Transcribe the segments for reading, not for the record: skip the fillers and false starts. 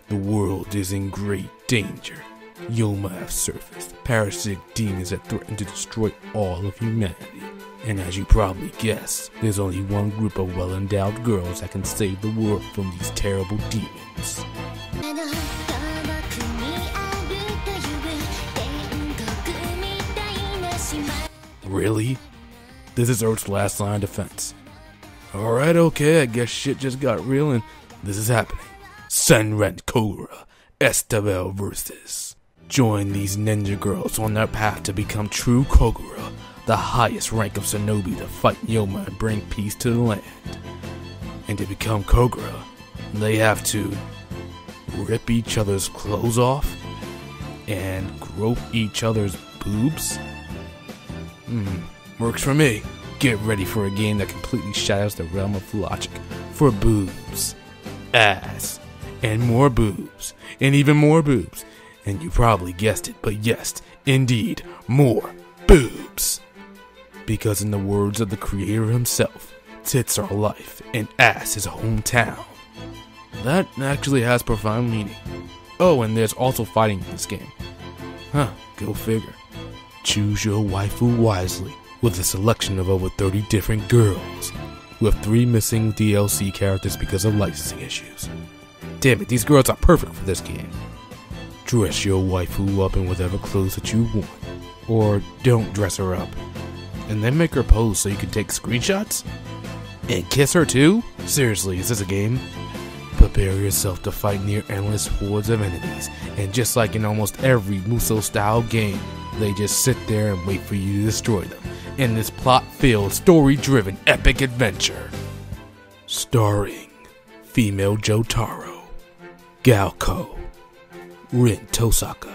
The world is in great danger. Yoma have surfaced, parasitic demons that threaten to destroy all of humanity. And as you probably guessed, there's only one group of well-endowed girls that can save the world from these terrible demons. Really? This is Earth's last line of defense. Alright, okay, I guess shit just got real and this is happening. Senran Kagura Estival versus. Join these ninja girls on their path to become true Kagura, the highest rank of shinobi to fight Yoma and bring peace to the land. And to become Kagura, they have to rip each other's clothes off and grope each other's boobs. Works for me. Get ready for a game that completely shatters the realm of logic. For boobs, ass, and more boobs, and even more boobs. And you probably guessed it, but yes, indeed, more boobs. Because in the words of the creator himself, tits are life, and ass is hometown. That actually has profound meaning. Oh, and there's also fighting in this game. Huh, go figure. Choose your waifu wisely, with a selection of over 30 different girls, with 3 missing DLC characters because of licensing issues. Damn it, these girls are perfect for this game. Dress your waifu up in whatever clothes that you want, or don't dress her up, and then make her pose so you can take screenshots? And kiss her too? Seriously, is this a game? Prepare yourself to fight near endless hordes of enemies, and just like in almost every Musou-style game, they just sit there and wait for you to destroy them in this plot-filled, story-driven epic adventure. Starring female Jotaro, Galco, Rin Tosaka,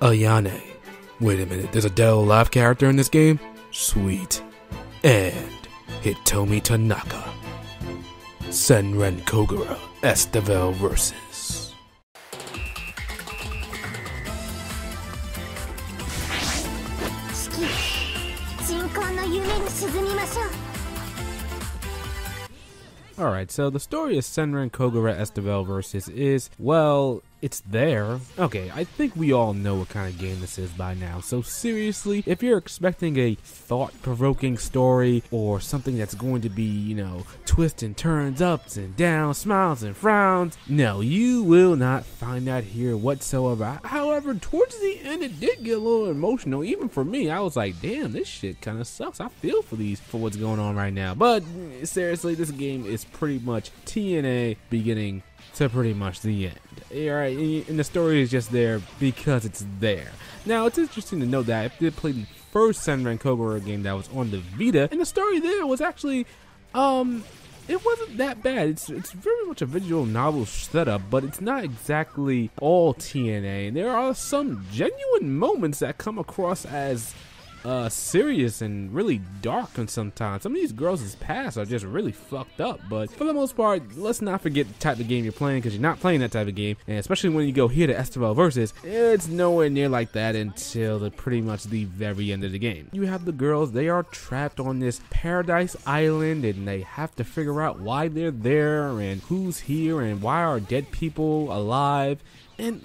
Ayane. Wait a minute, there's a dead alive character in this game? Sweet. And Hitomi Tanaka. Senran Kagura Estival versus. Alright, so the story of Senran Kagura Estival versus is, well, it's there. Okay, I think we all know what kind of game this is by now, so seriously, if you're expecting a thought-provoking story or something that's going to be, you know, twists and turns, ups and downs, smiles and frowns, no, you will not find that here whatsoever. However, towards the end, it did get a little emotional. Even for me, I was like, damn, this shit kind of sucks. I feel for what's going on right now. But seriously, this game is pretty much TNA beginning to pretty much the end. Alright, and the story is just there because it's there. Now, it's interesting to note that I did play the first Senran Kagura game that was on the Vita, and the story there was actually, it wasn't that bad. It's very much a visual novel setup, but it's not exactly all TNA, and there are some genuine moments that come across as serious and really dark, and sometimes some of these girls' past are just really fucked up. But for the most part, let's not forget the type of game you're playing, because you're not playing that type of game, and especially when you go here to Estival versus, it's nowhere near like that until pretty much the very end of the game. You have the girls, they are trapped on this paradise island, and they have to figure out why they're there and who's here and why are dead people alive. And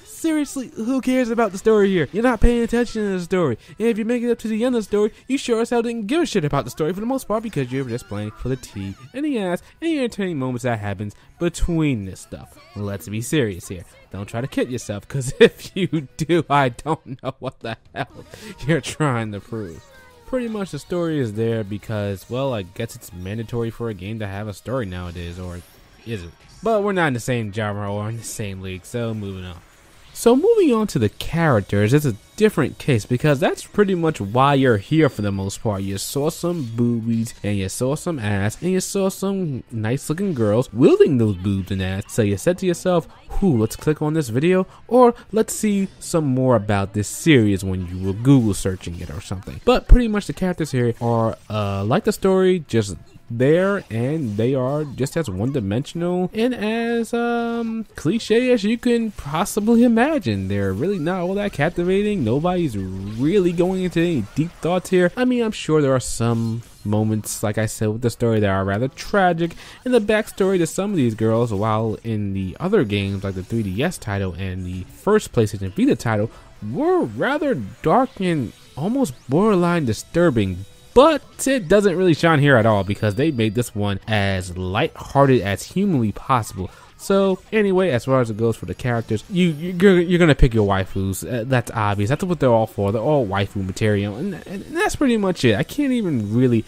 seriously, who cares about the story here? You're not paying attention to the story. And if you make it up to the end of the story, you sure as hell didn't give a shit about the story for the most part, because you're just playing for the tea and the ass and the entertaining moments that happens between this stuff. Let's be serious here. Don't try to kid yourself, because if you do, I don't know what the hell you're trying to prove. Pretty much the story is there because, well, I guess it's mandatory for a game to have a story nowadays, or is it? But we're not in the same genre or in the same league, so moving on. So moving on to the characters, it's a different case, because that's pretty much why you're here for the most part. You saw some boobies, and you saw some ass, and you saw some nice looking girls wielding those boobs and ass. So you said to yourself, let's click on this video, or let's see some more about this series when you were Google searching it or something. But pretty much the characters here are like the story, just there, and they are just as one-dimensional and as cliche as you can possibly imagine. They're really not all that captivating. Nobody's really going into any deep thoughts here. I mean, I'm sure there are some moments, like I said, with the story that are rather tragic, and the backstory to some of these girls, while in the other games like the 3DS title and the first PlayStation Vita title were rather dark and almost borderline disturbing. But it doesn't really shine here at all because they made this one as lighthearted as humanly possible. So anyway, as far as it goes for the characters, you're gonna pick your waifus. That's obvious. That's what they're all for. They're all waifu material, and that's pretty much it. I can't even really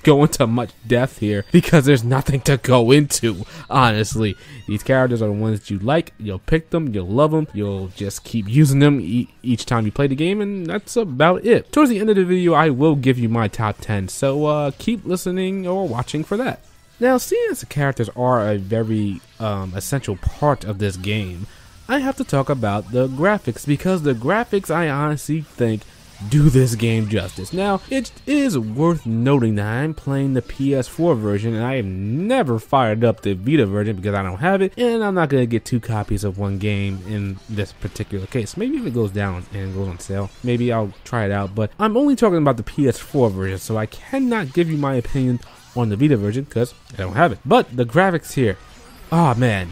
go into much depth here because there's nothing to go into. Honestly, these characters are the ones that you like. You'll pick them. You'll love them. You'll just keep using them each time you play the game, and that's about it. Towards the end of the video, I will give you my top 10. So keep listening or watching for that. Now, seeing as the characters are a very essential part of this game, I have to talk about the graphics, because the graphics, I honestly think, do this game justice. Now, it is worth noting that I'm playing the PS4 version, and I have never fired up the Vita version because I don't have it, and I'm not going to get 2 copies of one game in this particular case. Maybe if it goes down and goes on sale, maybe I'll try it out, but I'm only talking about the PS4 version, so I cannot give you my opinion on the Vita version because I don't have it. But the graphics here, oh man,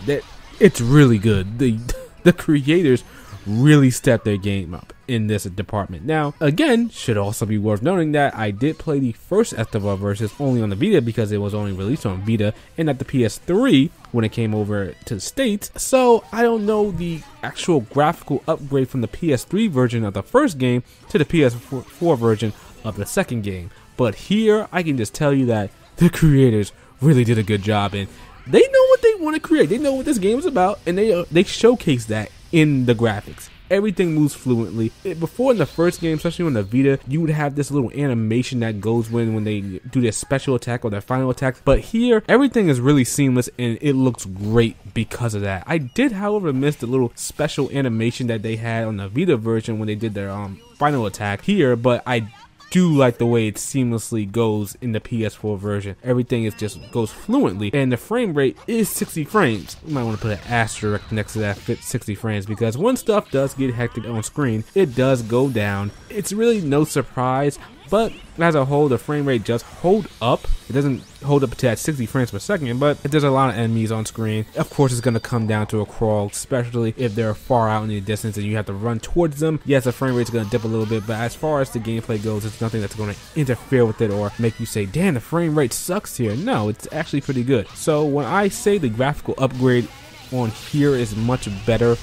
it's really good. The creators really stepped their game up in this department. Now, again, should also be worth noting that I did play the first Estival versus only on the Vita because it was only released on Vita and at the PS3 when it came over to the States. So I don't know the actual graphical upgrade from the PS3 version of the first game to the PS4 version of the second game. But here, I can just tell you that the creators really did a good job, and they know what they want to create. They know what this game is about, and they showcase that in the graphics. Everything moves fluently. Before in the first game, especially on the Vita, you would have this little animation that goes when they do their special attack or their final attack. But here, everything is really seamless, and it looks great because of that. I did, however, miss the little special animation that they had on the Vita version when they did their final attack here, but I do like the way it seamlessly goes in the PS4 version. Everything is just goes fluently, and the frame rate is 60 frames. You might want to put an asterisk next to that 60 frames because when stuff does get hectic on screen, it does go down. It's really no surprise, but as a whole, the frame rate just hold up. It doesn't hold up to that 60 frames per second, but if there's a lot of enemies on screen, of course it's going to come down to a crawl, especially if they're far out in the distance and you have to run towards them. Yes, the frame rate's going to dip a little bit, but as far as the gameplay goes, it's nothing that's going to interfere with it or make you say, damn, the frame rate sucks here. No, it's actually pretty good. So when I say the graphical upgrade on here is much better,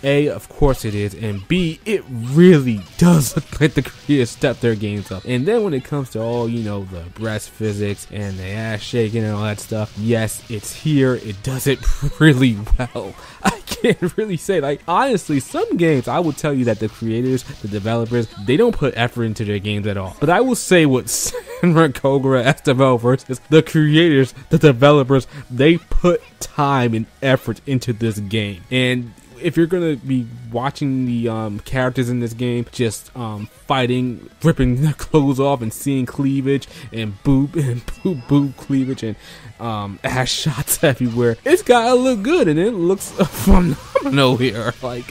A, of course it is, and B, it really does look like the creators stepped their games up. And then when it comes to all, you know, the breast physics and the ass shaking and all that stuff, yes, it's here. It does it really well. I can't really say, like, honestly, some games I will tell you that the creators, the developers, they don't put effort into their games at all. But I will say what Senran Kagura Estival versus the creators, the developers, they put time and effort into this game. And if you're gonna be watching the characters in this game just fighting, ripping their clothes off and seeing cleavage and boob cleavage and ass shots everywhere, it's gotta look good, and it looks phenomenal here. Like,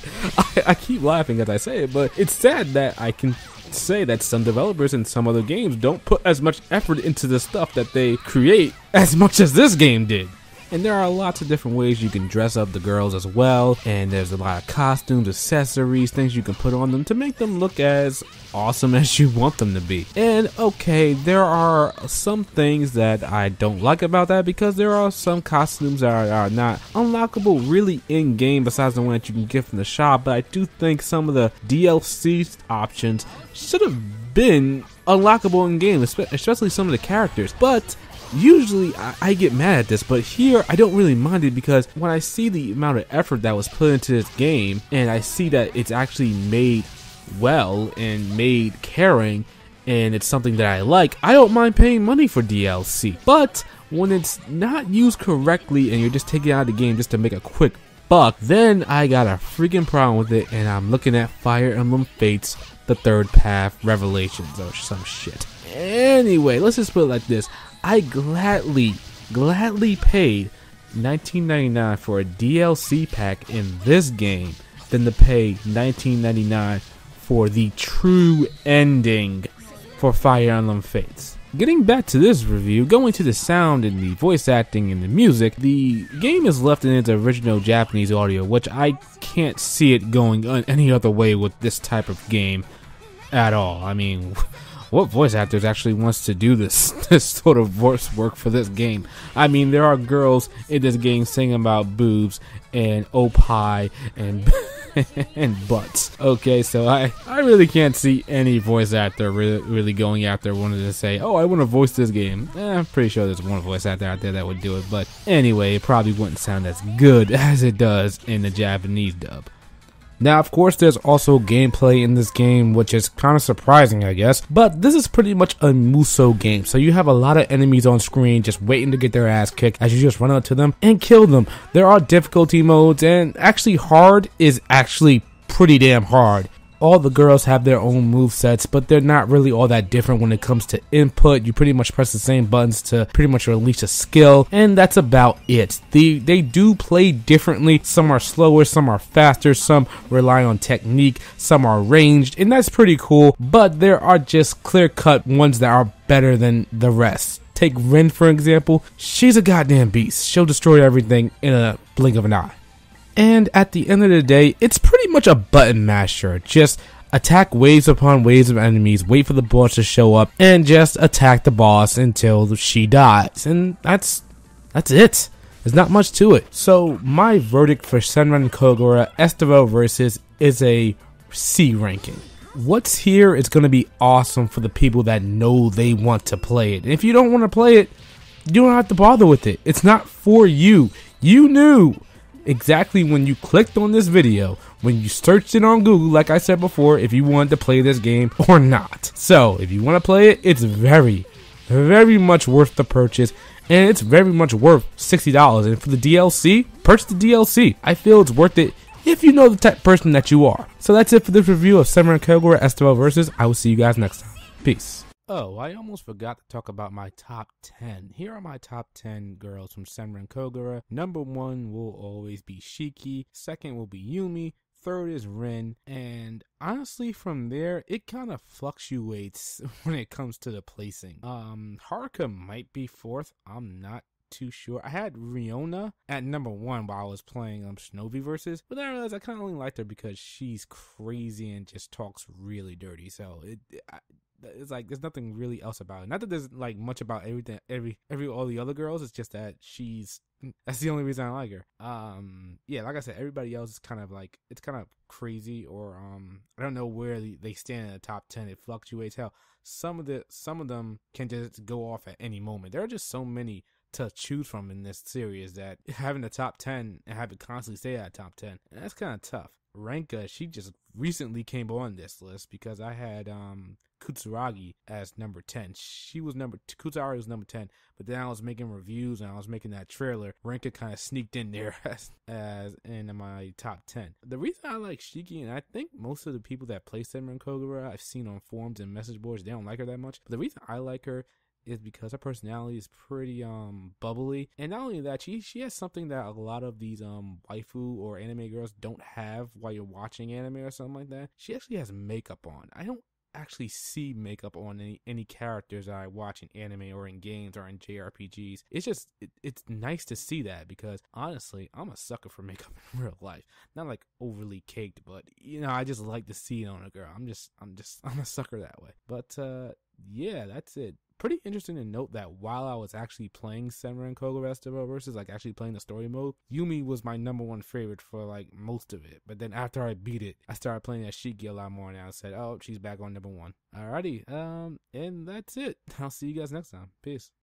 I keep laughing as I say it, but it's sad that I can say that some developers in some other games don't put as much effort into the stuff that they create as much as this game did. And there are lots of different ways you can dress up the girls as well, and there's a lot of costumes, accessories, things you can put on them to make them look as awesome as you want them to be. And okay, there are some things that I don't like about that, because there are some costumes that are not unlockable really in game besides the one that you can get from the shop, but I do think some of the DLC options should have been unlockable in game, especially some of the characters. But usually I get mad at this, but here I don't really mind it, because when I see the amount of effort that was put into this game and I see that it's actually made well and made caring and it's something that I like, I don't mind paying money for DLC. But when it's not used correctly and you're just taking it out of the game just to make a quick buck, then I got a freaking problem with it, and I'm looking at Fire Emblem Fates, the Third Path Revelations or some shit. Anyway, let's just put it like this. I gladly paid $19.99 for a DLC pack in this game than to pay $19.99 for the true ending for Fire Emblem Fates. Getting back to this review, going to the sound and the voice acting and the music, the game is left in its original Japanese audio, which I can't see it going any other way with this type of game at all. I mean, what voice actors actually wants to do this sort of voice work for this game? I mean, there are girls in this game singing about boobs and opie and and butts. Okay, so I really can't see any voice actor really going after wanting to say, oh, I want to voice this game. I'm pretty sure there's one voice actor out there that would do it, but anyway, it probably wouldn't sound as good as it does in the Japanese dub. Now, of course, there's also gameplay in this game, which is kind of surprising, I guess, but this is pretty much a Muso game, so you have a lot of enemies on screen just waiting to get their ass kicked as you just run up to them and kill them. There are difficulty modes, and actually hard is actually pretty damn hard. All the girls have their own movesets, but they're not really all that different when it comes to input. You pretty much press the same buttons to pretty much release a skill, and that's about it. They do play differently. Some are slower, some are faster, some rely on technique, some are ranged, and that's pretty cool, but there are just clear-cut ones that are better than the rest. Take Rin, for example. She's a goddamn beast. She'll destroy everything in a blink of an eye. And at the end of the day, it's pretty much a button masher. Just attack waves upon waves of enemies, wait for the boss to show up, and just attack the boss until she dies. And that's it. There's not much to it. So my verdict for Senran Kagura Estival Versus is a C ranking. What's here is going to be awesome for the people that know they want to play it. And if you don't want to play it, you don't have to bother with it. It's not for you. You knew exactly when you clicked on this video, when you searched it on Google, like I said before, if you wanted to play this game or not. So if you want to play it, it's very, very much worth the purchase, and it's very much worth $60. And for the DLC, purchase the DLC. I feel it's worth it if you know the type of person that you are. So that's it for this review of Senran Kagura Estival Versus. I will see you guys next time. Peace. Oh, I almost forgot to talk about my top 10. Here are my top 10 girls from Senran Kagura. Number 1 will always be Shiki. Second will be Yumi. Third is Rin. And honestly, from there, it kind of fluctuates when it comes to the placing. Haruka might be 4th. I'm not too sure. I had Riona at number 1 while I was playing Shinobi Versus, but then I realized I kind of only liked her because she's crazy and just talks really dirty. So it's like there's nothing really else about it. Not that there's like much about all the other girls. It's just that that's the only reason I like her. Yeah, like I said, everybody else is kind of like, it's kind of crazy, or I don't know where they stand in the top 10. It fluctuates. Hell, some of them can just go off at any moment. There are just so many to choose from in this series that having a top 10 and having constantly stay at top 10, that's kind of tough. Ranka, she just recently came on this list because I had Kutsuragi as number 10. Kutsuragi was number 10, but then I was making reviews and I was making that trailer. Ranka kind of sneaked in there as in my top 10. The reason I like Shiki, and I think most of the people that play Senran Kagura I've seen on forums and message boards, they don't like her that much. But the reason I like her is because her personality is pretty bubbly, and not only that, she has something that a lot of these waifu or anime girls don't have while you're watching anime or something like that. She actually has makeup on. I don't actually see makeup on any characters that I watch in anime or in games or in JRPGs. It's just it's nice to see that, because honestly, I'm a sucker for makeup in real life. Not like overly caked, but you know, I just like to see it on a girl. I'm a sucker that way. But yeah, that's it. Pretty interesting to note that while I was actually playing Senran Kagura Estival Versus, like actually playing the story mode, Yumi was my number 1 favorite for like most of it. But then after I beat it, I started playing as Shiki a lot more, and I said, oh, she's back on number 1. Alrighty, and that's it. I'll see you guys next time. Peace.